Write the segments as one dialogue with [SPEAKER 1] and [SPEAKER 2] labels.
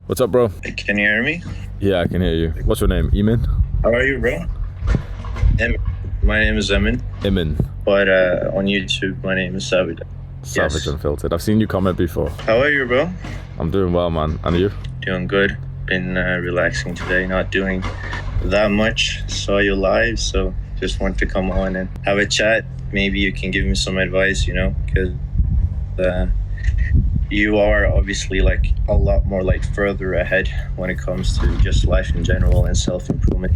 [SPEAKER 1] What's up, bro?
[SPEAKER 2] Can you hear me?
[SPEAKER 1] Yeah, I can hear you. What's your name? Eamon?
[SPEAKER 2] How are you, bro? My name is Emin.
[SPEAKER 1] Eamon.
[SPEAKER 2] But on YouTube, my name is Savage.
[SPEAKER 1] Savage
[SPEAKER 2] Yes.
[SPEAKER 1] Unfiltered. I've seen you comment before.
[SPEAKER 2] How are you, bro?
[SPEAKER 1] I'm doing well, man. And you?
[SPEAKER 2] Doing good. Been relaxing today, not doing that much. Saw you live, so just want to come on and have a chat. Maybe you can give me some advice, because you are obviously like a lot more like further ahead when it comes to just life in general and self-improvement.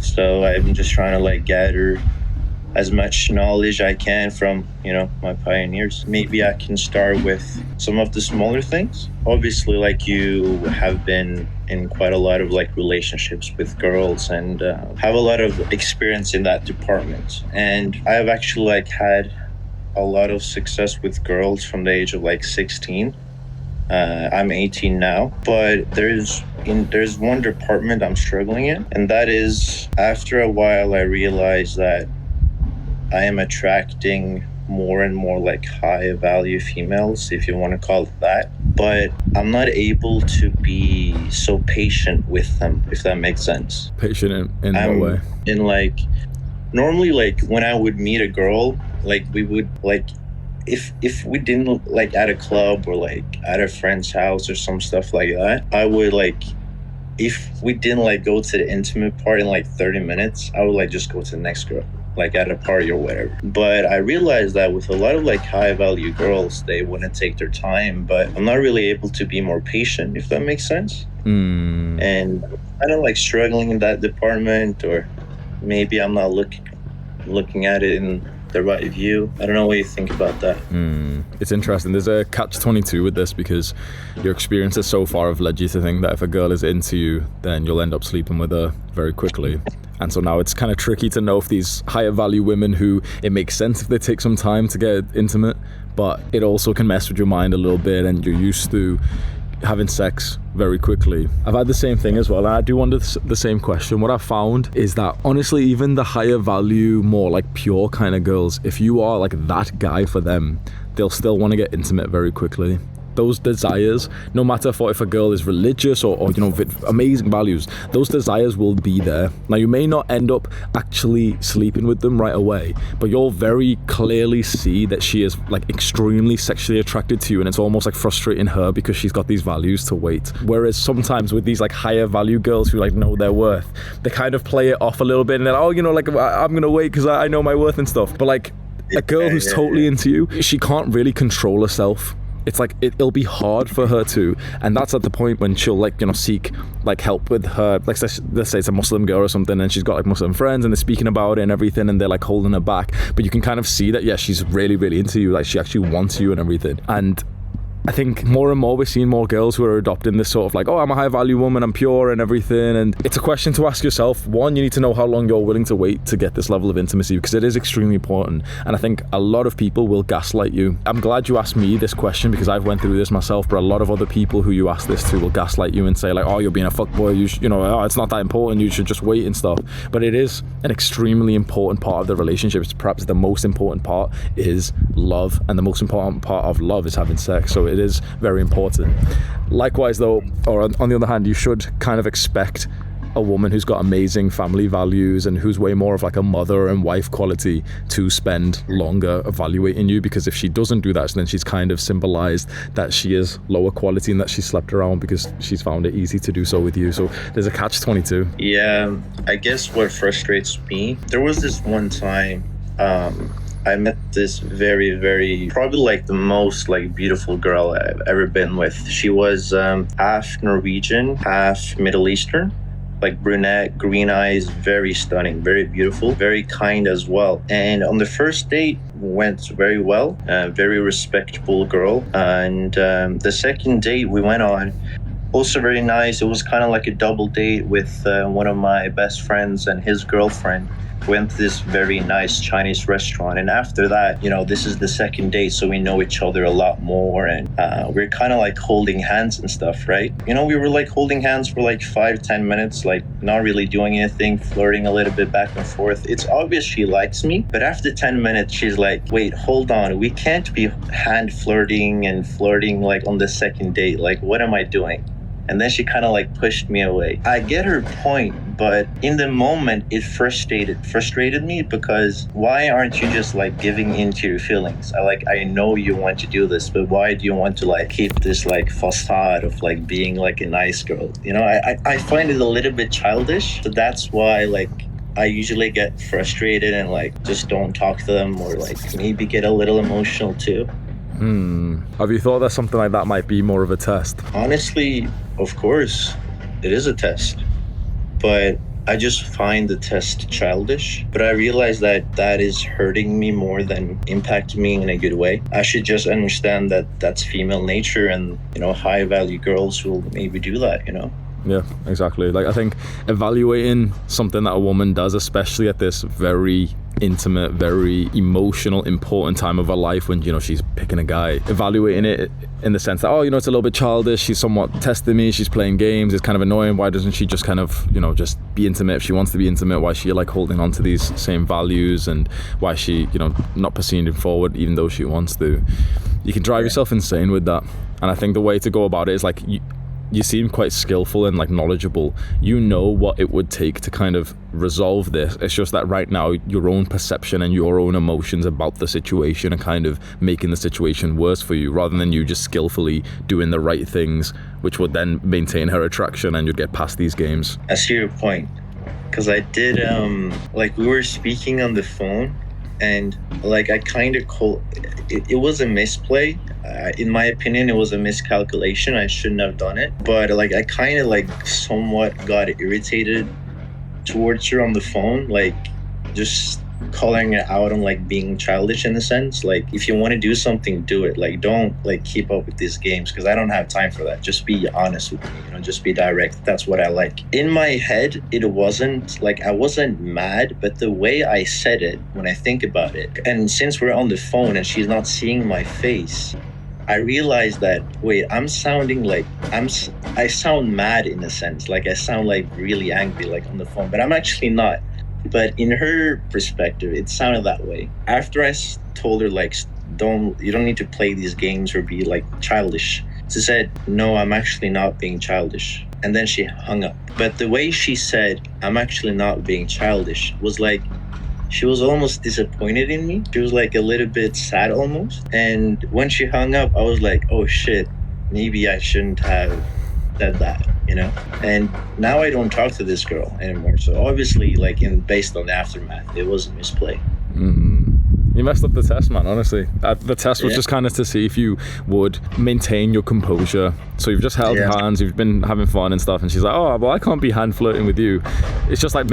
[SPEAKER 2] So I'm just trying to like gather as much knowledge I can from, my pioneers. Maybe I can start with some of the smaller things. Obviously, like you have been in quite a lot of like relationships with girls and have a lot of experience in that department. And I have actually like had a lot of success with girls from the age of like 16. I'm 18 now, but there's one department I'm struggling in, and that is after a while I realized that I am attracting more and more like high value females, if you want to call it that, but I'm not able to be so patient with them, if that makes sense.
[SPEAKER 1] Patient in what way?
[SPEAKER 2] In like, normally like when I would meet a girl, like we would like, if we didn't like at a club or like at a friend's house or some stuff like that, I would like, if we didn't like go to the intimate part in like 30 minutes, I would like just go to the next girl, like at a party or whatever. But I realized that with a lot of like high value girls, they wouldn't take their time, but I'm not really able to be more patient, if that makes sense. And I don't like struggling in that department, or maybe I'm not looking at it in the right view. I don't know what you think about that.
[SPEAKER 1] It's interesting. There's a catch-22 with this, because your experiences so far have led you to think that if a girl is into you, then you'll end up sleeping with her very quickly. And so now it's kind of tricky to know if these higher value women who it makes sense if they take some time to get intimate, but it also can mess with your mind a little bit, and you're used to having sex very quickly. I've had the same thing as well, and I do wonder the same question. What I've found is that honestly, even the higher value, more like pure kind of girls, if you are like that guy for them, they'll still want to get intimate very quickly. Those desires, no matter if a girl is religious or with amazing values, those desires will be there. Now, you may not end up actually sleeping with them right away, but you'll very clearly see that she is like extremely sexually attracted to you, and it's almost like frustrating her because she's got these values to wait. Whereas sometimes with these like higher value girls who like know their worth, they kind of play it off a little bit and they're like, I'm gonna wait because I know my worth and stuff. But like a girl who's totally into you, she can't really control herself. It's like it'll be hard for her to, and that's at the point when she'll like seek like help with her, like let's say it's a Muslim girl or something, and she's got like Muslim friends and they're speaking about it and everything, and they're like holding her back, but you can kind of see that she's really, really into you, like she actually wants you and everything. And I think more and more we're seeing more girls who are adopting this sort of like, I'm a high value woman, I'm pure and everything. And it's a question to ask yourself. One, you need to know how long you're willing to wait to get this level of intimacy, because it is extremely important. And I think a lot of people will gaslight you. I'm glad you asked me this question, because I've went through this myself, but a lot of other people who you ask this to will gaslight you and say like, you're being a fuckboy, it's not that important, you should just wait and stuff. But it is an extremely important part of the relationship. It's perhaps the most important part is love, and the most important part of love is having sex. So it is very important. Likewise though, or on the other hand, you should kind of expect a woman who's got amazing family values and who's way more of like a mother and wife quality to spend longer evaluating you, because if she doesn't do that, then she's kind of symbolized that she is lower quality and that she slept around because she's found it easy to do so with you. So there's a catch-22.
[SPEAKER 2] Yeah, I guess what frustrates me, there was this one time I met this very, very, probably like the most like beautiful girl I've ever been with. She was half Norwegian, half Middle Eastern, like brunette, green eyes, very stunning, very beautiful, very kind as well. And on the first date went very well, very respectable girl. And the second date we went on, also very nice. It was kind of like a double date with one of my best friends and his girlfriend. Went to this very nice Chinese restaurant, and after that, this is the second date, so we know each other a lot more, and we're kind of like holding hands and stuff, right? We were like holding hands for like 5-10 minutes, like not really doing anything, flirting a little bit back and forth. It's obvious she likes me, but after 10 minutes she's like, wait, hold on, we can't be hand flirting and flirting like on the second date, like what am I doing? And then she kind of like pushed me away. I get her point, but in the moment it frustrated me, because why aren't you just like giving into your feelings? I know you want to do this, but why do you want to like keep this like facade of like being like a nice girl? I find it a little bit childish. So that's why like I usually get frustrated and like just don't talk to them, or like maybe get a little emotional too.
[SPEAKER 1] Have you thought that something like that might be more of a test?
[SPEAKER 2] Honestly, of course, it is a test. But I just find the test childish. But I realize that that is hurting me more than impacting me in a good way. I should just understand that that's female nature, and, high value girls will maybe do that,
[SPEAKER 1] Yeah, exactly. Like, I think evaluating something that a woman does, especially at this very intimate, very emotional, important time of her life when, she's picking a guy, evaluating it in the sense that, it's a little bit childish, she's somewhat testing me, she's playing games, it's kind of annoying, why doesn't she just kind of, just be intimate if she wants to be intimate? Why is she like holding on to these same values, and why is she, not proceeding forward even though she wants to? You can drive yourself insane with that. And I think the way to go about it is like, you seem quite skillful and like knowledgeable. You know what it would take to kind of resolve this. It's just that right now your own perception and your own emotions about the situation are kind of making the situation worse for you, rather than you just skillfully doing the right things, which would then maintain her attraction and you'd get past these games.
[SPEAKER 2] I see your point, because I did we were speaking on the phone, and like I kind of it was a misplay. In my opinion, it was a miscalculation. I shouldn't have done it. But like I kind of like somewhat got irritated towards her on the phone, like just calling her out on like being childish in a sense. Like, if you want to do something, do it. Like, don't like keep up with these games, because I don't have time for that. Just be honest with me, just be direct. That's what I like. In my head, it wasn't like I wasn't mad, but the way I said it, when I think about it, and since we're on the phone and she's not seeing my face, I realized that, wait, I'm sounding like I sound mad in a sense. Like I sound like really angry, like on the phone, but I'm actually not. But in her perspective, it sounded that way. After I told her, like, you don't need to play these games or be like childish, she said, no, I'm actually not being childish. And then she hung up. But the way she said, I'm actually not being childish, was like, she was almost disappointed in me. She was like a little bit sad almost. And when she hung up, I was like, oh shit, maybe I shouldn't have said that, And now I don't talk to this girl anymore. So obviously, like, based on the aftermath, it was a misplay.
[SPEAKER 1] You messed up the test, man, honestly. The test was just kind of to see if you would maintain your composure. So you've just held hands, you've been having fun and stuff, and she's like, oh, well, I can't be hand flirting with you. It's just like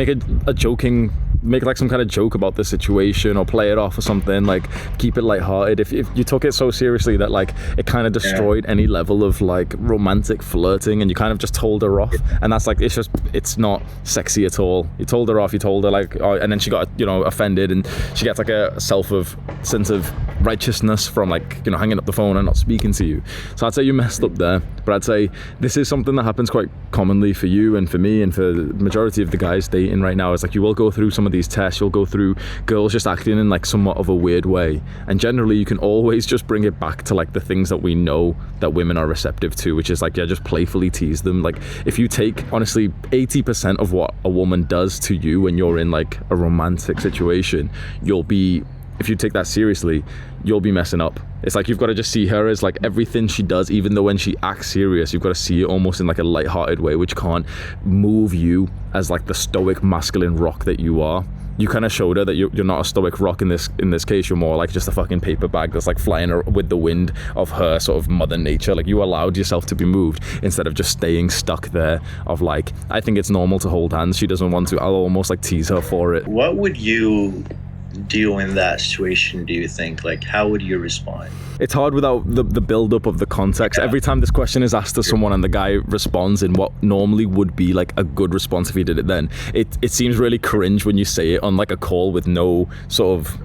[SPEAKER 1] make like some kind of joke about the situation, or play it off or something, like keep it lighthearted. If you took it so seriously that like it kind of destroyed any level of like romantic flirting, and you kind of just told her off, and that's like, it's not sexy at all. You told her off, you told her like, oh, and then she got offended, and she gets like a sense of righteousness from like hanging up the phone and not speaking to you. So I'd say you messed up there, but I'd say this is something that happens quite commonly for you and for me and for the majority of the guys dating right now. Is like, you will go through some of these tests, you'll go through girls just acting in like somewhat of a weird way, and generally you can always just bring it back to like the things that we know that women are receptive to, which is like, just playfully tease them. Like, if you take honestly 80% of what a woman does to you when you're in like a romantic situation, if you take that seriously, you'll be messing up. It's like, you've got to just see her as like everything she does, even though when she acts serious, you've got to see it almost in like a lighthearted way, which can't move you as like the stoic masculine rock that you are. You kind of showed her that you're not a stoic rock in this case. You're more like just a fucking paper bag that's like flying with the wind of her sort of mother nature. Like, you allowed yourself to be moved instead of just staying stuck there of like, I think it's normal to hold hands, she doesn't want to, I'll almost like tease her for it.
[SPEAKER 2] What would you do in that situation, do you think? Like, how would you respond?
[SPEAKER 1] It's hard without the build-up of the context. Every time this question is asked to someone and the guy responds in what normally would be like a good response if he did it then, it seems really cringe when you say it on like a call with no sort of,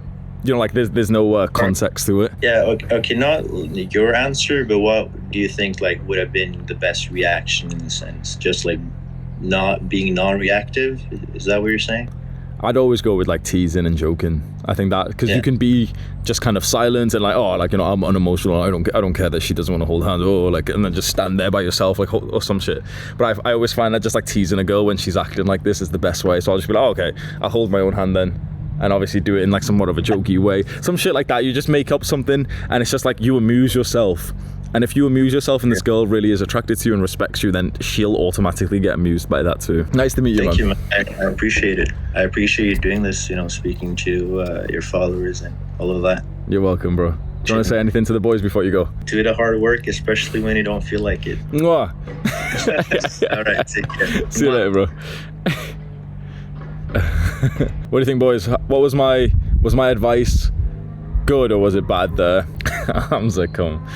[SPEAKER 1] like there's no context to it.
[SPEAKER 2] Yeah, okay, not your answer, but what do you think like would have been the best reaction in a sense? Just like not being non-reactive? Is that what you're saying?
[SPEAKER 1] I'd always go with like teasing and joking. I think that because you can be just kind of silent and like, oh, like, you know, I'm unemotional. I don't care that she doesn't want to hold hands. Oh, like, and then just stand there by yourself, like, or some shit. But I always find that just like teasing a girl when she's acting like this is the best way. So I'll just be like, oh, okay, I'll hold my own hand then. And obviously do it in like somewhat of a jokey way. Some shit like that. You just make up something and it's just like you amuse yourself. And if you amuse yourself and this girl really is attracted to you and respects you, then she'll automatically get amused by that too. Nice to meet you,
[SPEAKER 2] Thank
[SPEAKER 1] man.
[SPEAKER 2] you, man. I appreciate it. I appreciate you doing this, you know, speaking to your followers and all of that.
[SPEAKER 1] You're welcome, bro. Do you want to say anything to the boys before you go?
[SPEAKER 2] Do the hard work, especially when you don't feel like it.
[SPEAKER 1] Mwah.
[SPEAKER 2] All right, take care.
[SPEAKER 1] See you later, bro. What do you think, boys? What was my advice good or was it bad there? Hamza, come.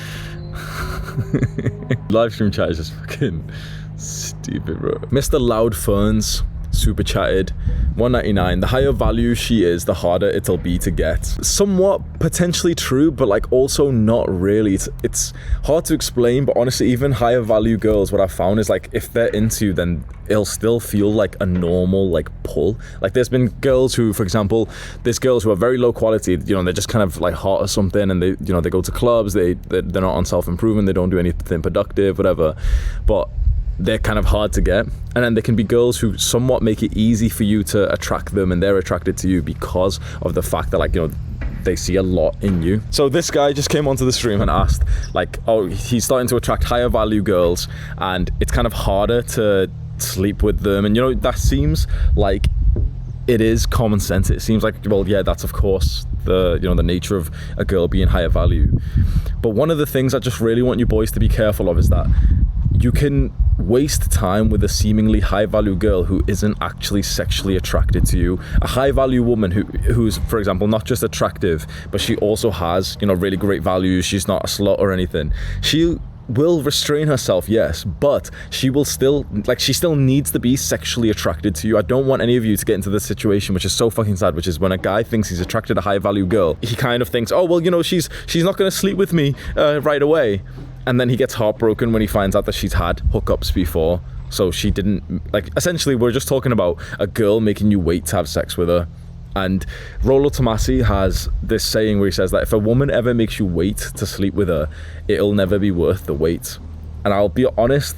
[SPEAKER 1] Live stream chat is just fucking stupid, bro. Mr. Loud Ferns super chatted, 199. The higher value she is, the harder it'll be to get. Somewhat potentially true, but like also not really. It's hard to explain, but honestly, even higher value girls, what I've found is like if they're into you, then it'll still feel like a normal like pull. Like there's been girls who, for example, there's girls who are very low quality, you know, they're just kind of like hot or something, and they, you know, they go to clubs, they're not on self-improvement, they don't do anything productive, whatever, but they're kind of hard to get. And then there can be girls who somewhat make it easy for you to attract them, and they're attracted to you because of the fact that, like, you know, they see a lot in you. So this guy just came onto the stream and asked, like, oh, he's starting to attract higher value girls and it's kind of harder to sleep with them. And, you know, that seems like it is common sense. It seems like, well, yeah, that's of course the, you know, the nature of a girl being higher value. But one of the things I just really want you boys to be careful of is that you can waste time with a seemingly high value girl who isn't actually sexually attracted to you. A high value woman who's, for example, not just attractive, but she also has, you know, really great values. She's not a slut or anything. She will restrain herself, yes, but she will still, like, she still needs to be sexually attracted to you. I don't want any of you to get into this situation, which is so fucking sad, which is when a guy thinks he's attracted to a high value girl, he kind of thinks, oh, well, you know, she's not going to sleep with me right away. And then he gets heartbroken when he finds out that she's had hookups before. So she didn't, like, essentially we're just talking about a girl making you wait to have sex with her. And Rollo Tomasi has this saying where he says that if a woman ever makes you wait to sleep with her, it'll never be worth the wait. And I'll be honest,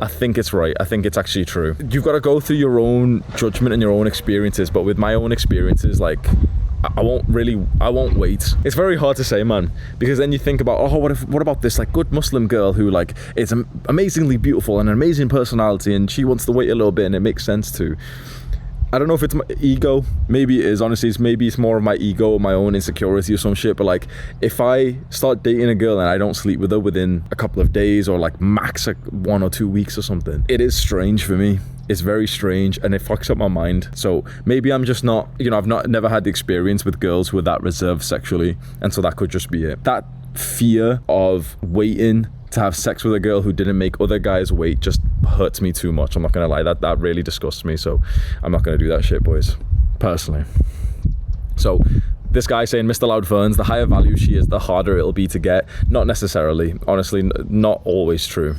[SPEAKER 1] I think it's right. I think it's actually true. You've got to go through your own judgment and your own experiences. But with my own experiences, like, I won't wait. It's very hard to say, man, because then you think about, oh, what about this like good Muslim girl who like is amazingly beautiful and an amazing personality, and she wants to wait a little bit, and it makes sense too. I don't know if it's my ego. Maybe it is, honestly. Maybe it's more of my ego or my own insecurity or some shit. But like, if I start dating a girl and I don't sleep with her within a couple of days or like max like 1 or 2 weeks or something, it is strange for me. It's very strange and it fucks up my mind. So maybe I'm just not, you know, I've never had the experience with girls who are that reserved sexually, and so that could just be it. That fear of waiting to have sex with a girl who didn't make other guys wait just hurts me too much. I'm not gonna lie, that really disgusts me. So I'm not gonna do that shit, boys, personally. So this guy saying, Mr. Loud Ferns, the higher value she is, the harder it'll be to get. Not necessarily, honestly, not always true.